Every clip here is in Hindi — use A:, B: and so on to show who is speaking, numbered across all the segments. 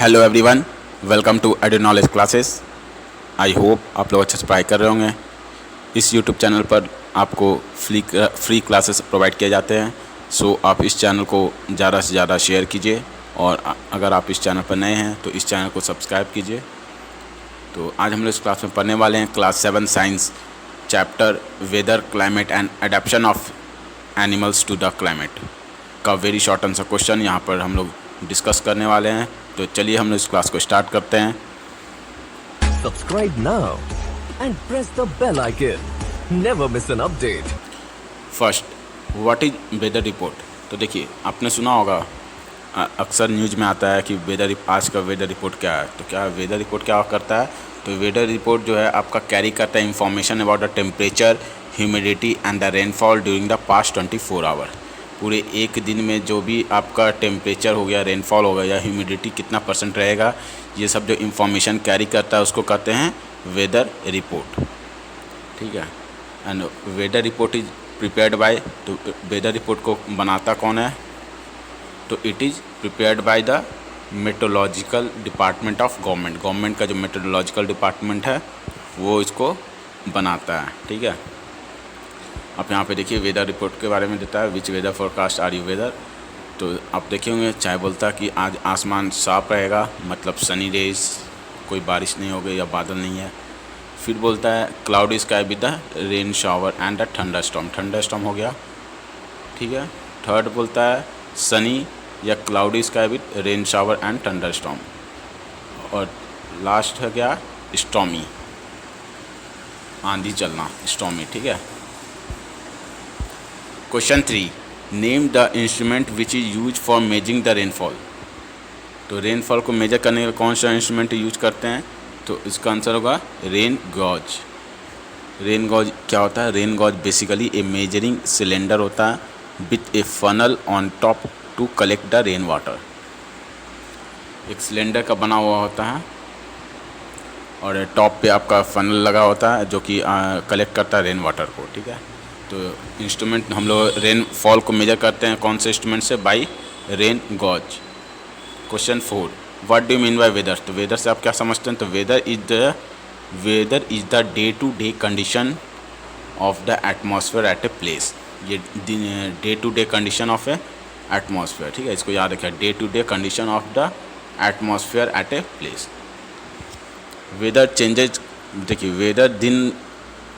A: Hello everyone, welcome to Edu Knowledge Classes. I hope आप लोग अच्छे से पढ़ाई कर रहे होंगे। इस यूट्यूब चैनल पर आपको फ्री क्लासेस प्रोवाइड किए जाते हैं। सो आप इस चैनल को ज़्यादा से ज़्यादा शेयर कीजिए और अगर आप इस चैनल पर नए हैं तो इस चैनल को सब्सक्राइब कीजिए। तो आज हम लोग इस क्लास में पढ़ने वाले हैं class 7 science chapter weather climate and adaptation of animals to the climate का वेरी शॉर्ट आंसर क्वेश्चन यहाँ पर हम लोग डिस्कस करने वाले हैं। तो चलिए हम लोग इस क्लास को स्टार्ट करते हैं।
B: Subscribe now and press the bell icon. Never miss an update.
A: First, what is whether report. तो देखिए, आपने सुना होगा अक्सर न्यूज़ में आता है कि आज का वेदर रिपोर्ट क्या है। तो क्या वेदर रिपोर्ट क्या करता है? तो वेदर रिपोर्ट जो है आपका कैरी करता है information about the temperature, humidity and the rainfall during the past 24 hour. पूरे एक दिन में जो भी आपका टेम्परेचर हो गया, रेनफॉल हो गया या ह्यूमिडिटी कितना % रहेगा, ये सब जो इंफॉर्मेशन कैरी करता है उसको कहते हैं वेदर रिपोर्ट। ठीक है। And weather report is prepared by, तो वेदर रिपोर्ट को बनाता कौन है? तो it is prepared by the metrological department of government का जो मेट्रोलॉजिकल डिपार्टमेंट है वो इसको बनाता है। ठीक है। आप यहाँ पे देखिए वेदर रिपोर्ट के बारे में देता है, which weather forecast are you weather. तो आप देखे होंगे, चाहे बोलता है कि आज आसमान साफ रहेगा, मतलब सनी डेज, कोई बारिश नहीं होगी या बादल नहीं है। फिर बोलता है cloudy sky with the rain shower and the thunder storm हो गया। ठीक है। थर्ड बोलता है सनी या cloudy sky with rain shower and thunder storm. और लास्ट है क्या? स्टॉमी, आंधी चलना, स्टॉमी। ठीक है। Question 3, name the instrument which is use for measuring the rainfall. तो रेनफॉल को मेजर करने के लिए कौन सा इंस्ट्रूमेंट यूज करते हैं? तो इसका आंसर होगा रेन गॉज। रेन गॉज क्या होता है? Rain gauge basically a measuring cylinder होता है with a funnel on top to collect the rain water. एक सिलेंडर का बना हुआ होता है और टॉप पे आपका फनल लगा होता है जो कि कलेक्ट करता है रेन वाटर को। ठीक है। तो इंस्ट्रूमेंट हम लोग रेनफॉल को मेजर करते हैं कौन से इंस्ट्रूमेंट से? By rain gauge. Question 4, what do you mean by weather. तो वेदर से आप क्या समझते हैं? तो weather is the day to day condition of the atmosphere at a place. ये day to day condition of a atmosphere. ठीक है, इसको याद रखिए, day to day condition of the atmosphere at a place. Weather changes, देखिए वेदर दिन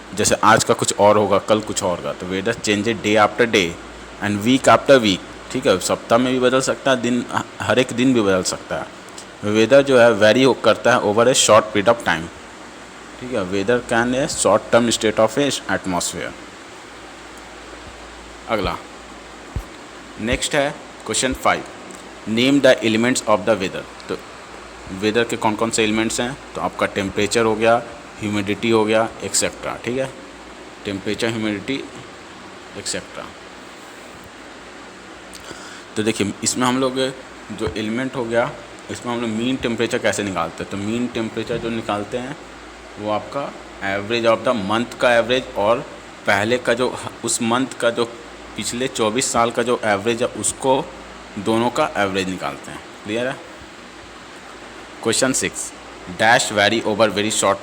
A: जैसे आज का कुछ और होगा, कल कुछ और होगा। तो weather changes day after day and week after week. ठीक है, सप्ताह में भी बदल सकता है, दिन हर एक दिन भी बदल सकता है। वेदर जो है वेरी करता है over a short period of time. ठीक है, weather can a short term state of a atmosphere. अगला नेक्स्ट है question 5, name the elements of the weather. तो वेदर के कौन कौन से एलिमेंट्स हैं? तो आपका टेम्परेचर हो गया, ह्यूमिडिटी हो गया, एक्सेट्रा। ठीक है, टेम्परेचर, ह्यूमिडिटी, एक्सेट्रा। तो देखिए इसमें हम लोग जो एलिमेंट हो गया, इसमें हम लोग मीन टेम्परेचर कैसे निकालते हैं? तो मीन टेम्परेचर जो निकालते हैं वो आपका एवरेज ऑफ द मंथ का एवरेज और पहले का जो उस मंथ का जो पिछले 24 साल का जो एवरेज है उसको दोनों का एवरेज निकालते हैं। क्लियर है। Question 6, dash vary over very short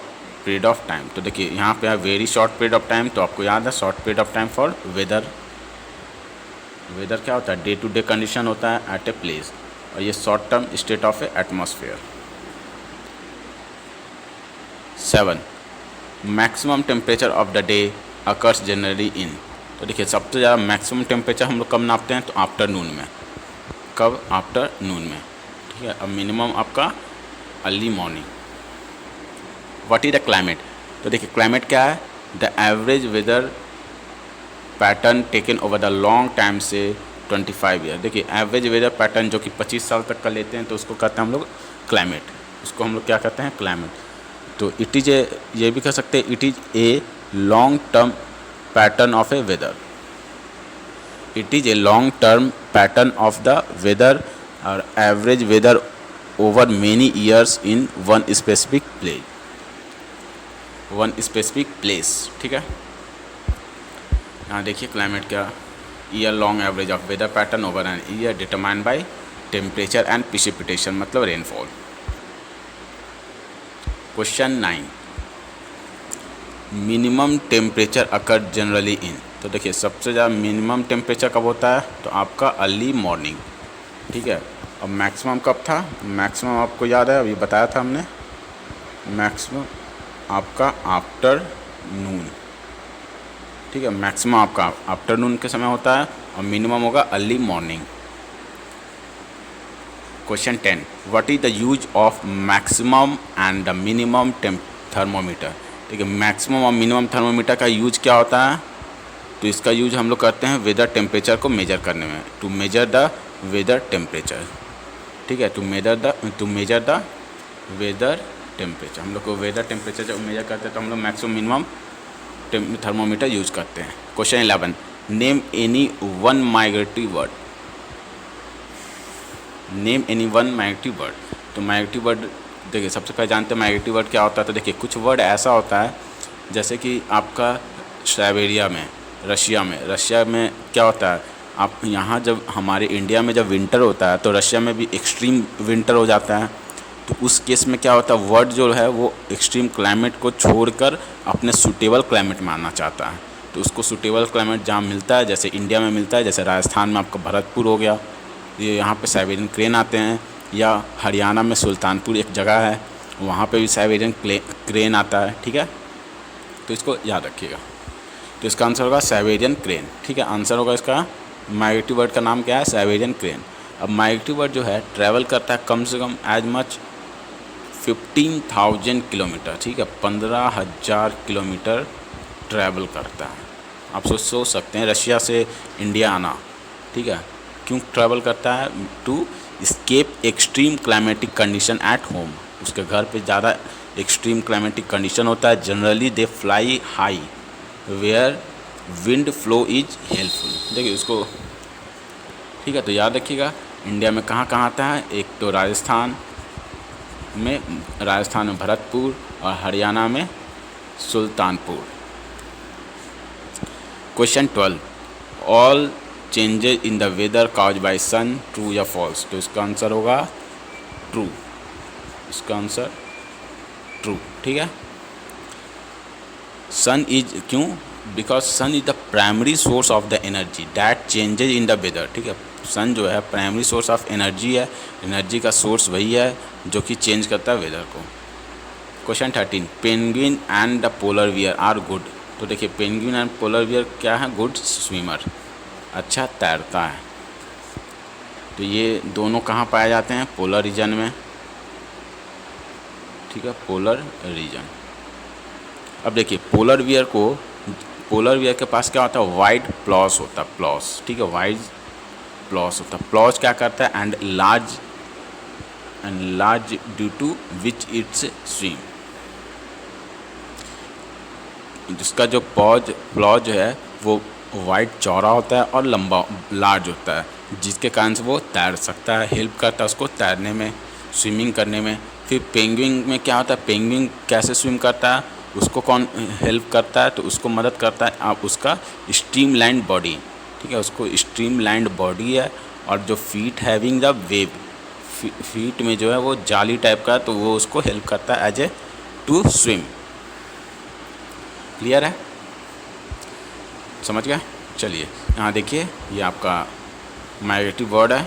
A: period of time. तो देखिए यहाँ पे है very short period of time, तो आपको याद है short period of time for weather. Weather क्या होता है? डे टू डे कंडीशन होता है एट ए प्लेस, और ये short term state of a atmosphere. 7, maximum temperature of the day occurs generally in. तो देखिए सबसे ज़्यादा मैक्सिमम टेम्परेचर हम लोग कब नापते हैं? तो आफ्टरनून में। कब? आफ्टरनून में। ठीक है। अब मिनिमम आपका early morning. What is the climate. तो देखिए क्लाइमेट क्या है? The average weather pattern taken over the long time से 25 ईयर। देखिए एवरेज वेदर पैटर्न जो कि 25 साल तक का लेते हैं तो उसको कहते हैं हम लोग क्लाइमेट। उसको हम लोग क्या कहते हैं? क्लाइमेट। तो इट इज़ ए, ये भी कह सकते हैं it is a long term pattern of a weather. It is a long term pattern of the weather और average weather over many years in one specific place. ठीक है। यहाँ देखिए क्लाइमेट क्या, year long average of weather pattern over an year determined by temperature and precipitation, मतलब rainfall. Question 9, minimum temperature occur generally in. तो देखिए सबसे ज़्यादा मिनिमम टेम्परेचर कब होता है, तो आपका अर्ली मॉर्निंग, ठीक है। और मैक्सिमम कब था, मैक्सिमम आपको याद है, अभी बताया था हमने, मैक्सिमम आपका आफ्टरनून, ठीक है। मैक्सिमम आपका आफ्टरनून के समय होता है और मिनिमम होगा early morning. Question 10, what is the use of maximum and the minimum thermometer. ठीक है, मैक्सिमम और मिनिमम थर्मोमीटर का यूज क्या होता है, तो इसका यूज हम लोग करते हैं वेदर टेम्परेचर को मेजर करने में, to measure the weather temperature, ठीक है, to measure the weather temperature. हम लोग को वेदर टेम्परेचर जब मेजर करते हैं तो हम लोग मैक्सिमम मिनिमम थर्मोमीटर यूज करते हैं। Question 11, name any one migratory word. Name any one migratory word. तो माइग्रेटरी वर्ड देखिए सबसे पहले जानते हैं माइग्रेटरी वर्ड क्या होता है। तो देखिए कुछ वर्ड ऐसा होता है जैसे कि आपका साइबेरिया में, रशिया में क्या होता है, आप यहाँ जब हमारे इंडिया में जब विंटर होता है तो रशिया में भी एक्सट्रीम विंटर हो जाता है। तो उस केस में क्या होता है, वर्ड जो है वो एक्सट्रीम क्लाइमेट को छोड़कर अपने सूटेबल क्लाइमेट में आना चाहता है। तो उसको सूटेबल क्लाइमेट जहाँ मिलता है, जैसे इंडिया में मिलता है, जैसे राजस्थान में आपका भरतपुर हो गया, ये यहाँ पे साइबेरियन क्रेन आते हैं, या हरियाणा में सुल्तानपुर एक जगह है वहाँ पे भी साइबेरियन क्रेन आता है, ठीक है। तो इसको याद रखिएगा। तो इसका आंसर होगा साइबेरियन क्रेन, ठीक है। आंसर होगा इसका, माइग्रेटरी बर्ड का नाम क्या है, साइबेरियन क्रेन। अब माइग्रेटरी बर्ड जो है ट्रैवल करता है कम से कम एज मच 15,000 किलोमीटर, ठीक है, 15,000 किलोमीटर ट्रैवल करता है। आप सोच सकते हैं रशिया से इंडिया आना, ठीक है, क्यों ट्रैवल करता है, to escape extreme climatic condition at home. उसके घर पे ज़्यादा एक्सट्रीम क्लाइमेटिक कंडीशन होता है। Generally they fly high where wind flow is helpful. देखिए उसको, ठीक है, तो याद रखिएगा इंडिया में कहाँ कहाँ आता है, एक तो राजस्थान में भरतपुर और हरियाणा में Sultanpur. Question 12, all changes in the weather cause by sun, true या फॉल्स। तो इसका आंसर होगा ट्रू, इसका आंसर ट्रू, ठीक है। सन इज, क्यों, because sun is the primary source of the energy that changes in the weather, ठीक है। सन जो है प्राइमरी सोर्स ऑफ एनर्जी है, एनर्जी का सोर्स वही है जो कि चेंज करता है वेदर को। Question 13, penguin and the polar bear are good. तो देखिए पेंगुइन एंड पोलर बियर क्या है, गुड स्विमर, अच्छा तैरता है। तो ये दोनों कहाँ पाए जाते हैं, पोलर रीजन में, ठीक है, पोलर रीजन। अब देखिए पोलर बियर के पास क्या होता है, वाइड प्लॉस होता है, प्लॉस, ठीक है, वाइड प्लॉस होता है। प्लॉस क्या करता है, and large due to which it's swim. जिसका जो प्लॉज है वो वाइड चौड़ा होता है और लंबा लार्ज होता है, जिसके कारण से वो तैर सकता है, हेल्प करता है उसको तैरने में, स्विमिंग करने में। फिर पेंगुइन में क्या होता है, पेंगुइन कैसे स्विम करता है, उसको कौन हेल्प करता है, तो उसको मदद करता है आप उसका स्ट्रीमलाइंड बॉडी, ठीक है, उसको स्ट्रीमलाइंड बॉडी है। और जो feet having the web, feet में जो है वो जाली टाइप का है, तो वो उसको हेल्प करता है as a to swim. Clear है, समझ गए। चलिए यहाँ देखिए ये आपका माइग्रेटरी बर्ड है,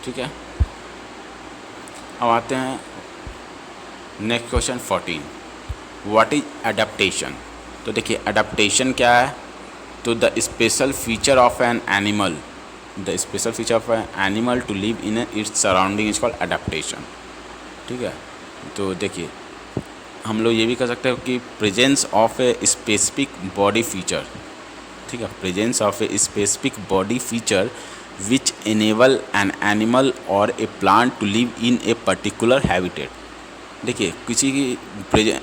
A: ठीक है। अब आते हैं next question 14, what is adaptation. तो देखिए अडेप्टेशन क्या है, तो the special feature of an animal, the special feature of an animal to live in its surrounding is called adaptation, ठीक है। तो देखिए हम लोग ये भी कह सकते हैं कि presence of a specific body feature, ठीक है, presence of a specific body feature which enable an animal और a plant to live in a particular habitat. देखिए किसी की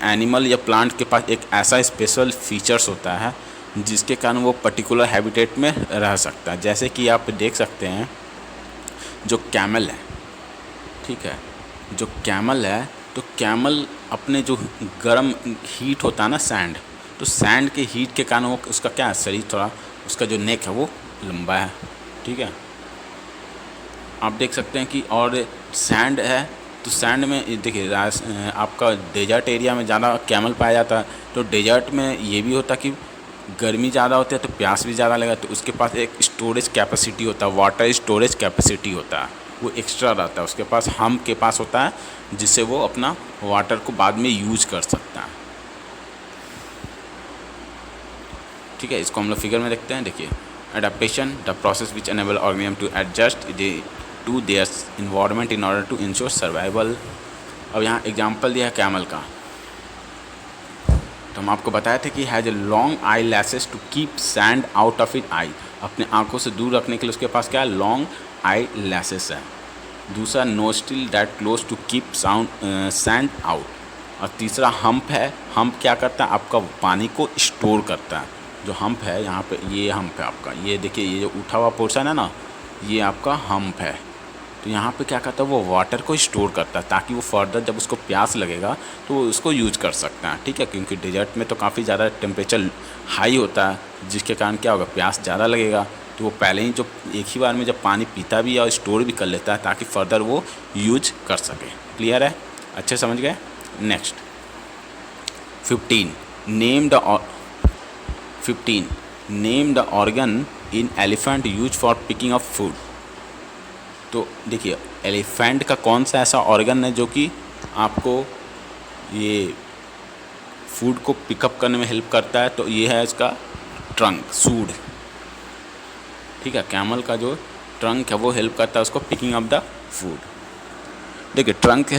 A: एनिमल या प्लांट के पास एक ऐसा स्पेशल फीचर्स होता है जिसके कारण वो पर्टिकुलर हैबिटेट में रह सकता है। जैसे कि आप देख सकते हैं जो कैमल है, ठीक है, जो कैमल है, तो कैमल अपने जो गर्म हीट होता है ना सैंड, तो सैंड के हीट के कारण वो उसका क्या है, शरीर थोड़ा, उसका जो नेक है वो लंबा है, ठीक है। आप देख सकते हैं कि और सैंड है, तो सैंड में देखिए आपका डेजर्ट एरिया में ज़्यादा कैमल पाया जाता है, तो डेजर्ट में ये भी होता कि गर्मी ज़्यादा होती है तो प्यास भी ज़्यादा लगेगा, तो उसके पास एक स्टोरेज कैपेसिटी होता है, वाटर स्टोरेज कैपेसिटी होता है, वो एक्स्ट्रा रहता है उसके पास, हम के पास होता है, जिससे वो अपना वाटर को बाद में यूज कर सकता है। ठीक है, इसको हम लोग फिगर में देखते हैं। देखिए, adaptation the process which enable organism to adjust to their environment in order to ensure survival. अब यहाँ एग्जांपल दिया है कैमल का, तो हम आपको बताए थे कि has a long eye lashes to keep sand out of it eye, अपने आंखों से दूर रखने के लिए उसके पास क्या है, लॉन्ग आई लैसेस है। दूसरा nostril that close to keep sand out, और तीसरा हम्प है, हम्प क्या करता है, आपका पानी को स्टोर करता है। जो हम्प है यहाँ पे, ये हम्प है आपका, ये देखिए ये जो उठा हुआ पोर्शन है ना, ये आपका हम्प है। तो यहाँ पे क्या करता है, वो वाटर को स्टोर करता है ताकि वो फर्दर जब उसको प्यास लगेगा तो वो उसको यूज कर सकता है। ठीक है, क्योंकि डेजर्ट में तो काफ़ी ज़्यादा टेम्परेचर हाई होता है, जिसके कारण क्या होगा, प्यास ज़्यादा लगेगा, तो वो पहले ही जो एक ही बार में जब पानी पीता भी है और स्टोर भी कर लेता है ताकि फर्दर वो यूज कर सके। क्लियर है, अच्छे समझ गए। Next 15 name the organ in elephant use for picking up food. तो देखिए, एलिफेंट का कौन सा ऐसा ऑर्गन है जो कि आपको ये फूड को पिकअप करने में हेल्प करता है, तो ये है इसका ट्रंक, सूंड। ठीक है, कैमल का जो ट्रंक है वो हेल्प करता है उसको पिकिंग अप द फूड। देखिए, trunk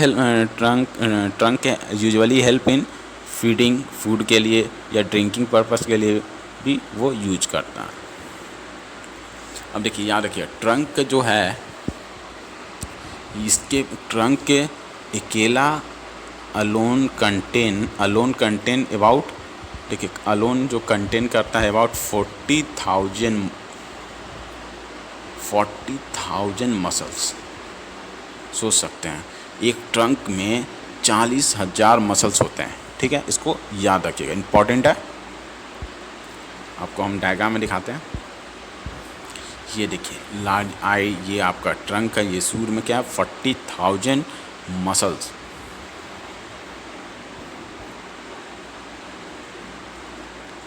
A: usually help in feeding, food के लिए या ड्रिंकिंग पर्पस के लिए भी वो यूज करता है। अब देखिए, याद रखिए, ट्रंक जो है, इसके ट्रंक के अकेला अलोन कंटेन अबाउट, देखिए अलोन जो कंटेन करता है अबाउट 40,000 मसल्स। सोच सकते हैं, एक ट्रंक में 40,000 मसल्स होते हैं। ठीक है, इसको याद रखिएगा, इम्पॉर्टेंट है। आपको हम डायग्राम में दिखाते हैं। ये देखिए, लार्ज आई, ये आपका ट्रंक है, ये सूर में क्या है, 40,000 मसल्स।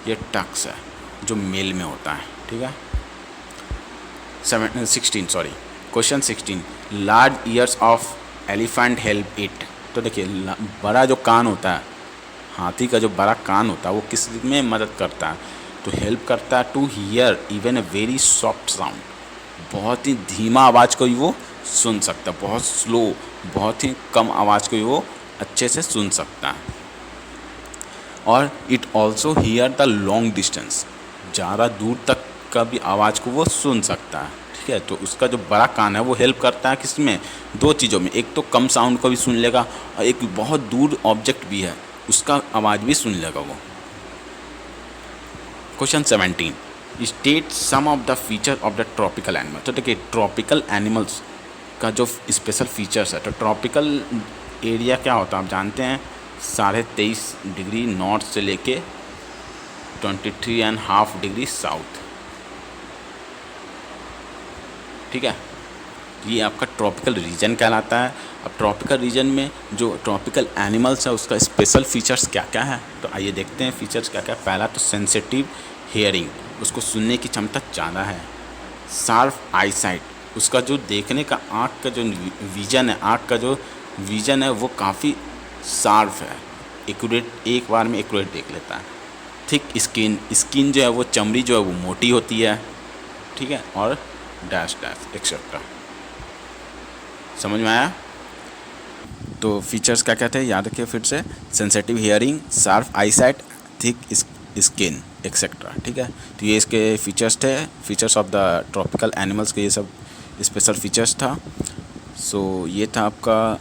A: ये टक्स है जो मेल में होता है। ठीक है, 16 question 16 large years of elephant help it. तो देखिए, बड़ा जो कान होता है, हाथी का जो बड़ा कान होता है वो किस में मदद करता है, तो हेल्प करता है to hear even a very soft sound, बहुत ही धीमा आवाज़ को ही वो सुन सकता है, बहुत स्लो, बहुत ही कम आवाज़ को ही वो अच्छे से सुन सकता है। और it also here the long distance, ज़्यादा दूर तक का भी आवाज़ को वो सुन सकता है। ठीक है, तो उसका जो बड़ा कान है वो हेल्प करता है किसमें, दो चीज़ों में, एक तो कम साउंड को भी सुन लेगा और एक बहुत दूर ऑब्जेक्ट भी है उसका आवाज़ भी सुन लेगा वो। Question 17 state some of the feature of the tropical animal. तो देखिए, ट्रॉपिकल एनिमल्स का जो स्पेशल फीचर्स है, तो ट्रॉपिकल एरिया क्या होता है आप जानते हैं, 23.5 डिग्री नॉर्थ से लेके 23.5 डिग्री साउथ। ठीक है, ये आपका ट्रॉपिकल रीजन कहलाता है। अब ट्रॉपिकल रीजन में जो ट्रॉपिकल एनिमल्स है उसका स्पेशल फीचर्स क्या क्या है, तो आइए देखते हैं फीचर्स क्या क्या। पहला तो सेंसिटिव हियरिंग, उसको सुनने की क्षमता ज़्यादा है। शार्प आई साइट, उसका जो देखने का आँख का जो विजन है, आँख का जो विजन है वो काफ़ी शार्प है, एक्यूरेट, एक बार में एक्यूरेट देख लेता है। थिक स्किन जो है वो चमड़ी जो है वो मोटी होती है। ठीक है, और डैश एक्सेट्रा। समझ में आया। तो फीचर्स क्या कहते हैं याद रखिए फिर से, सेंसिटिव हियरिंग, शार्प आई साइट, थिक स्किन एक्सेट्रा। ठीक है, तो ये इसके फीचर्स थे, features of the tropical animals के ये सब स्पेशल फीचर्स था। सो ये था आपका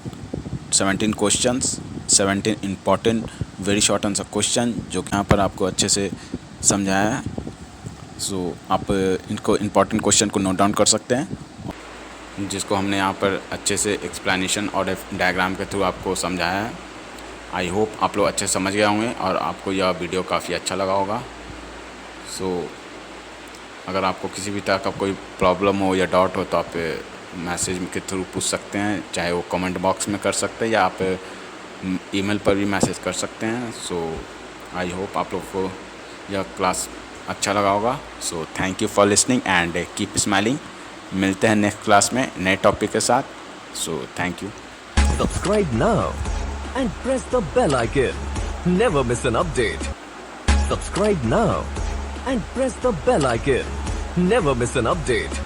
A: 17 questions, 17 important very short answer question जो कि यहाँ पर आपको अच्छे से समझाया है। सो आप इनको इम्पॉर्टेंट क्वेश्चन को नोट डाउन कर सकते हैं, जिसको हमने यहाँ पर अच्छे से एक्सप्लेनेशन और डायग्राम के थ्रू आपको समझाया है। आई होप आप लोग अच्छे समझ गए होंगे और आपको यह वीडियो काफ़ी अच्छा लगा होगा। सो अगर आपको किसी भी तरह का कोई प्रॉब्लम हो या डाउट हो तो आप मैसेज के थ्रू पूछ सकते हैं, चाहे वो कमेंट बॉक्स में कर सकते हैं या आप ईमेल पर भी मैसेज कर सकते हैं। सो आई होप आप लोग को यह क्लास अच्छा लगा होगा। So thank you for listening and keep smiling. मिलते हैं नेक्स्ट क्लास में नए टॉपिक के साथ। So thank you.
B: Subscribe now and press the bell icon. Never miss an update. Subscribe now and press the bell icon. Never miss an update.